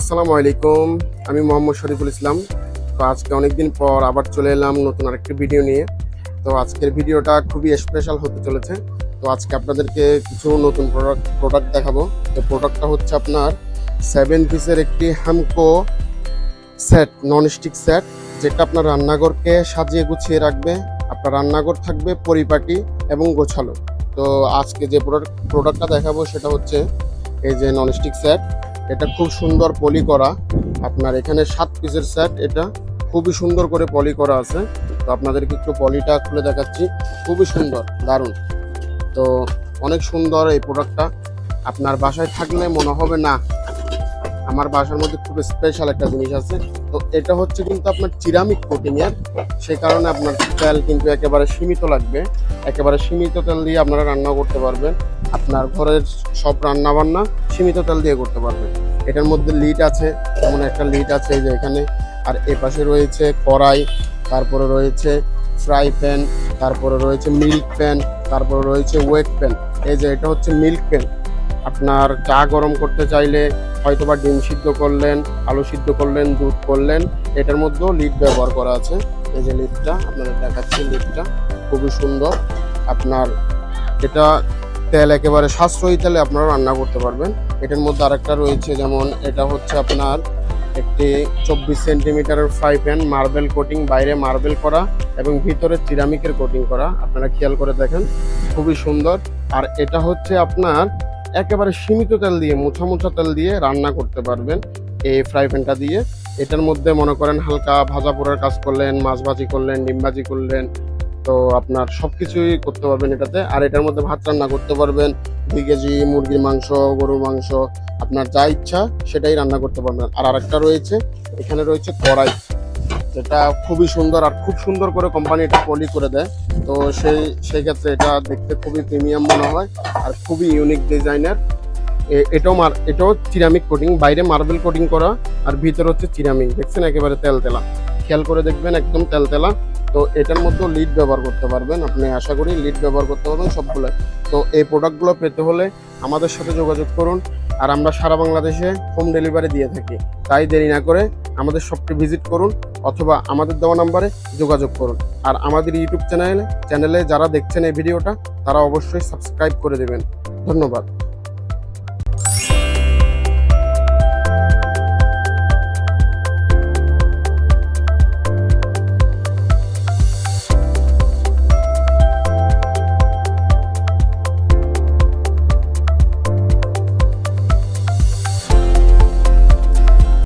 আসসালামু আলাইকুম, আমি মোহাম্মদ শরীফুল ইসলাম। তো আজকে অনেকদিন পর আবার চলে এলাম নতুন আরেকটি ভিডিও নিয়ে। তো আজকের ভিডিওটা খুবই স্পেশাল হতে চলেছে। তো আজকে আপনাদেরকে কিছু নতুন প্রোডাক্ট দেখাবো। তো প্রোডাক্টটা হচ্ছে আপনার 7 পিসের একটি হামকো সেট, ননস্টিক সেট, যেটা আপনার রান্নাঘরকে সাজিয়ে গুছিয়ে রাখবে। আপনার রান্নাঘর থাকবে পরিপাটি এবং গোছালো। তো আজকে যে প্রোডাক্টটা দেখাবো সেটা হচ্ছে এই যে ননস্টিক সেট। এটা খুব সুন্দর পলি করা। আপনার এখানে 7 পিসের সেট, এটা খুবই সুন্দর করে পলি করা আছে। তো আপনাদেরকে একটু পলিটা খুলে দেখাচ্ছি। খুবই সুন্দর, দারুণ। তো অনেক সুন্দর এই প্রোডাক্টটা। আপনার বাসায় থাকলে মনে হবে না আমার বাসার মধ্যে খুব স্পেশাল একটা জিনিস আছে। তো এটা হচ্ছে কিন্তু আপনার সিরামিক কোটিংয়ের, সেই কারণে আপনার তেল কিন্তু একেবারে সীমিত লাগবে। একেবারে সীমিত তেল দিয়ে আপনারা রান্না করতে পারবেন। আপনার ঘরের সব রান্না বান্না সীমিত তেল দিয়ে করতে পারবেন। এটার মধ্যে লিড আছে, যেমন একটা লিড আছে এই যে এখানে, আর এ পাশে রয়েছে কড়াই, তারপরে রয়েছে ফ্রাই প্যান, তারপরে রয়েছে মিল্ক প্যান, তারপরে রয়েছে ওয়েট প্যান। এই যে এটা হচ্ছে মিল্ক প্যান। আপনার চা গরম করতে চাইলে, হয়তোবা ডিম সিদ্ধ করলেন, আলু সিদ্ধ করলেন, দুধ করলেন, এটার মধ্যেও লিড ব্যবহার করা আছে। এই যে লিডটা আপনাদের দেখাচ্ছি, লিডটা খুবই সুন্দর। আপনার এটা তেল একেবারে সাশ্রয়ী তেলে আপনারা রান্না করতে পারবেন। এটার মধ্যে আরেকটা রয়েছে, যেমন এটা হচ্ছে আপনার একটি 24 সেন্টিমিটারের ফ্রাই প্যান, মার্বেল কোটিং, বাইরে মার্বেল করা এবং ভিতরে সিরামিকের কোটিং করা। আপনারা খেয়াল করে দেখেন, খুবই সুন্দর। আর এটা হচ্ছে আপনার একেবারে সীমিত তেল দিয়ে, মোছা তেল দিয়ে রান্না করতে পারবেন এই ফ্রাই প্যানটা দিয়ে। এটার মধ্যে মনে করেন হালকা ভাজা পোড়ার কাজ করলেন, মাছ ভাজি করলেন, ডিম ভাজি করলেন, তো আপনার সব কিছুই করতে পারবেন এটাতে। আর এটার মধ্যে ভাত রান্না করতে পারবেন, 2 কেজি মুরগির মাংস, গরুর মাংস, আপনার যা ইচ্ছা সেটাই রান্না করতে পারবেন। আর আরেকটা রয়েছে, এখানে রয়েছে কড়াই, যেটা খুবই সুন্দর, আর খুব সুন্দর করে কোম্পানি এটা পলি করে দেয়। তো সেই ক্ষেত্রে এটা দেখতে খুবই প্রিমিয়াম মনে হয় আর খুবই ইউনিক ডিজাইনের। এটাও সিরামিক কোটিং, বাইরে মার্বেল কোটিং করা আর ভিতরে হচ্ছে সিরামিক। দেখছেন একেবারে তেলতেলা, খেয়াল করে দেখবেন একদম তেলতেলা। তো এটার মধ্যেও লিড ব্যবহার করতে পারবেন আপনি, আশা করি লিড ব্যবহার করতে পারবেন সবগুলো। তো এই প্রোডাক্টগুলো পেতে হলে আমাদের সাথে যোগাযোগ করুন। আর আমরা সারা বাংলাদেশে হোম ডেলিভারি দিয়ে থাকি, তাই দেরি না করে আমাদের শপটি ভিজিট করুন অথবা আমাদের দেওয়া নাম্বারে যোগাযোগ করুন। আর আমাদের ইউটিউব চ্যানেলে যারা দেখছেন এই ভিডিওটা, তারা অবশ্যই সাবস্ক্রাইব করে দেবেন। ধন্যবাদ।